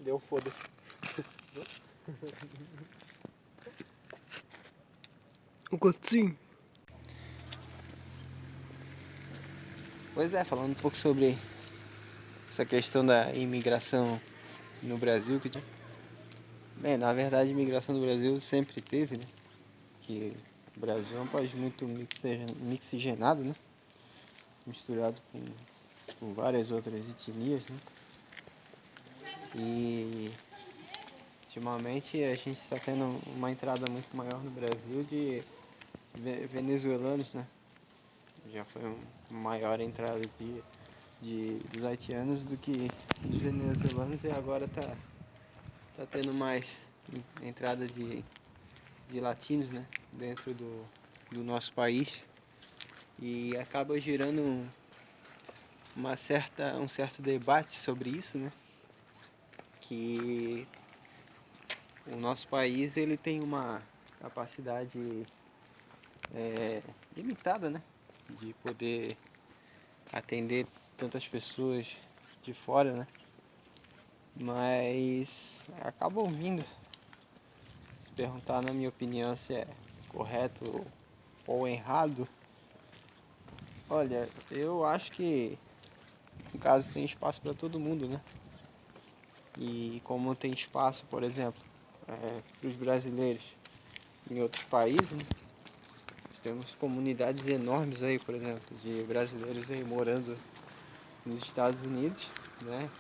Deu foda-se. O gatinho. Pois é, falando um pouco sobre essa questão da imigração no Brasil. Bem, na verdade a imigração do Brasil sempre teve, né? Que o Brasil é um país muito mixigenado, né? Misturado com várias outras etnias, né? E ultimamente a gente está tendo uma entrada muito maior no Brasil de venezuelanos, né? Já foi uma maior entrada dos haitianos do que dos venezuelanos, e agora tá tendo mais entrada de latinos, né? Dentro do nosso país, e acaba gerando um certo debate sobre isso, né? Que o nosso país ele tem uma capacidade limitada, né? De poder atender tantas pessoas de fora, né? Mas acabam vindo. Se perguntar, na minha opinião, se é correto ou errado, olha, eu acho que no caso tem espaço para todo mundo, né? E como tem espaço, por exemplo, para os brasileiros em outros países, né? Temos comunidades enormes aí, por exemplo, de brasileiros aí morando nos Estados Unidos, né?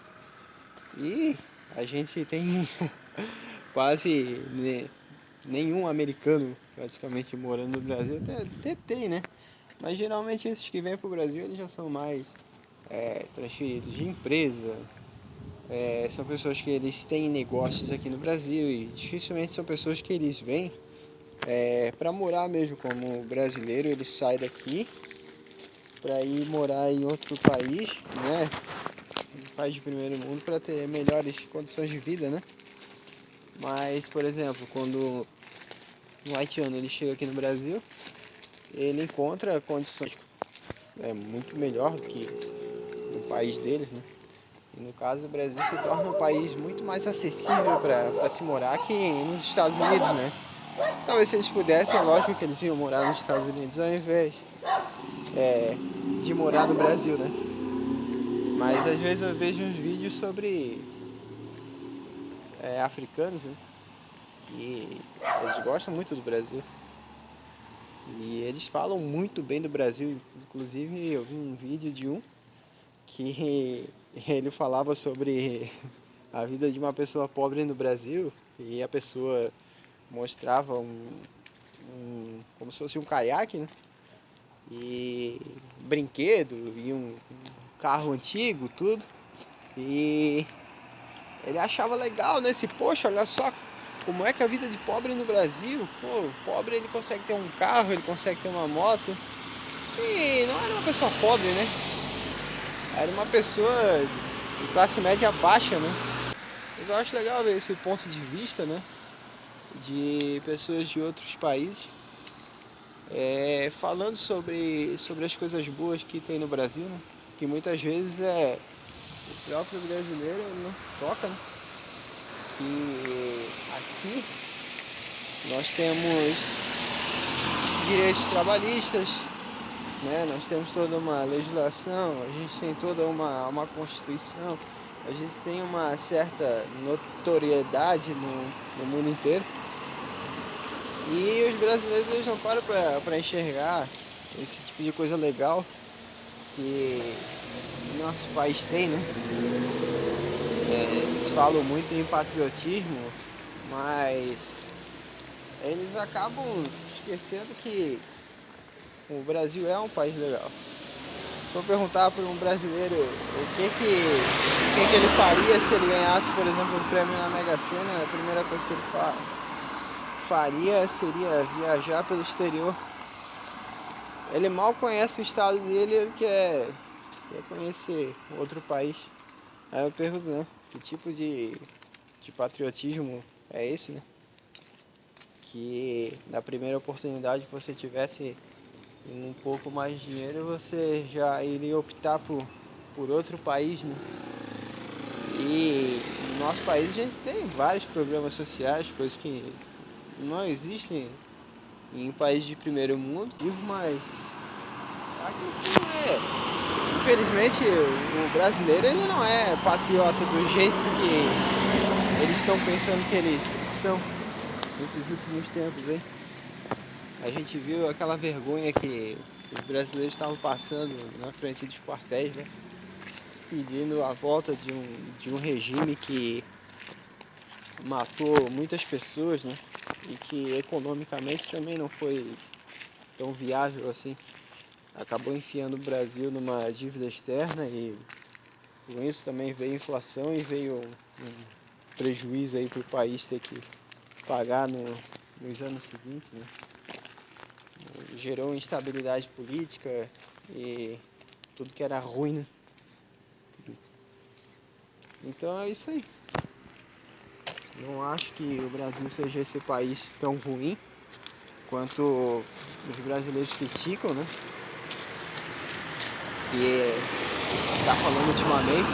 E a gente tem quase nenhum americano praticamente morando no Brasil. Até tem, né? Mas geralmente esses que vêm para o Brasil eles já são mais transferidos de empresa. São pessoas que eles têm negócios aqui no Brasil, e dificilmente são pessoas que eles vêm para morar mesmo como brasileiro. Ele sai daqui para ir morar em outro país, né? Um país de primeiro mundo, para ter melhores condições de vida, né? Mas, por exemplo, quando um haitiano ele chega aqui no Brasil, ele encontra condições muito melhor do que no país deles, né? E no caso, o Brasil se torna um país muito mais acessível para se morar que nos Estados Unidos, né? Talvez se eles pudessem, é lógico que eles iam morar nos Estados Unidos ao invés de morar no Brasil, né? Mas às vezes eu vejo uns vídeos sobre africanos, né? E eles gostam muito do Brasil. E eles falam muito bem do Brasil. Inclusive eu vi um vídeo de um que ele falava sobre a vida de uma pessoa pobre no Brasil, e a pessoa mostrava como se fosse um caiaque, né? E brinquedo e um carro antigo, tudo. E ele achava legal, né? Poxa, olha só como é que é a vida de pobre no Brasil. Pô, o pobre ele consegue ter um carro, ele consegue ter uma moto. E não era uma pessoa pobre, né? Era uma pessoa de classe média baixa, né? Mas eu acho legal ver esse ponto de vista, né? De pessoas de outros países falando sobre as coisas boas que tem no Brasil, né? Que muitas vezes o próprio brasileiro não se toca, né? Que aqui nós temos direitos trabalhistas, né? Nós temos toda uma legislação, a gente tem toda uma constituição, a gente tem uma certa notoriedade no mundo inteiro. E os brasileiros eles não param para enxergar esse tipo de coisa legal que o nosso país tem, né? Eles falam muito em patriotismo, mas eles acabam esquecendo que o Brasil é um país legal. Se for perguntar para um brasileiro o que ele faria se ele ganhasse, por exemplo, um prêmio na Mega Sena, a primeira coisa que ele faria seria viajar pelo exterior. Ele mal conhece o estado dele, ele quer conhecer outro país. Aí eu pergunto, né? Que tipo de patriotismo é esse, né? Que na primeira oportunidade que você tivesse um pouco mais de dinheiro, você já iria optar por outro país, né? E no nosso país a gente tem vários problemas sociais, coisas que não existem em países de primeiro mundo, mas aqui não é. Infelizmente o brasileiro ele não é patriota do jeito que eles estão pensando que eles são nesses últimos tempos, hein? A gente viu aquela vergonha que os brasileiros estavam passando na frente dos quartéis, né? Pedindo a volta de um regime que matou muitas pessoas, né? E que economicamente também não foi tão viável assim. Acabou enfiando o Brasil numa dívida externa e com isso também veio inflação e veio um prejuízo aí para o país ter que pagar nos anos seguintes, né? Gerou instabilidade política e tudo que era ruim, né? Então é isso aí. Não acho que o Brasil seja esse país tão ruim quanto os brasileiros criticam, né? Que está falando ultimamente,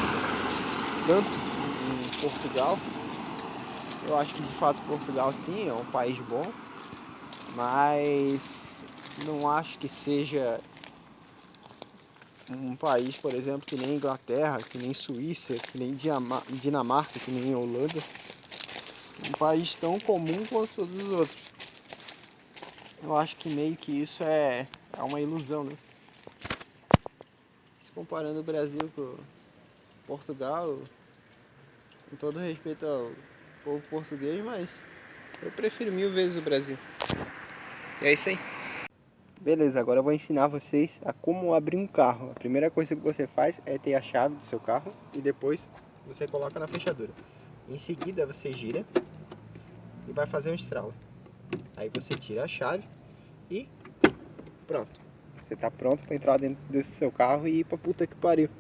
tanto em Portugal. Eu acho que de fato Portugal sim é um país bom, mas não acho que seja um país, por exemplo, que nem Inglaterra, que nem Suíça, que nem Dinamarca, que nem Holanda, um país tão comum quanto todos os outros. Eu acho que meio que isso é uma ilusão, né? Se comparando o Brasil com Portugal, com todo respeito ao povo português, mas eu prefiro 1000 vezes o Brasil. E é isso aí. Beleza, agora eu vou ensinar vocês a como abrir um carro. A primeira coisa que você faz é ter a chave do seu carro e depois você coloca na fechadura. Em seguida você gira e vai fazer um estralo. Aí você tira a chave e pronto. Você tá pronto para entrar dentro do seu carro e ir pra puta que pariu.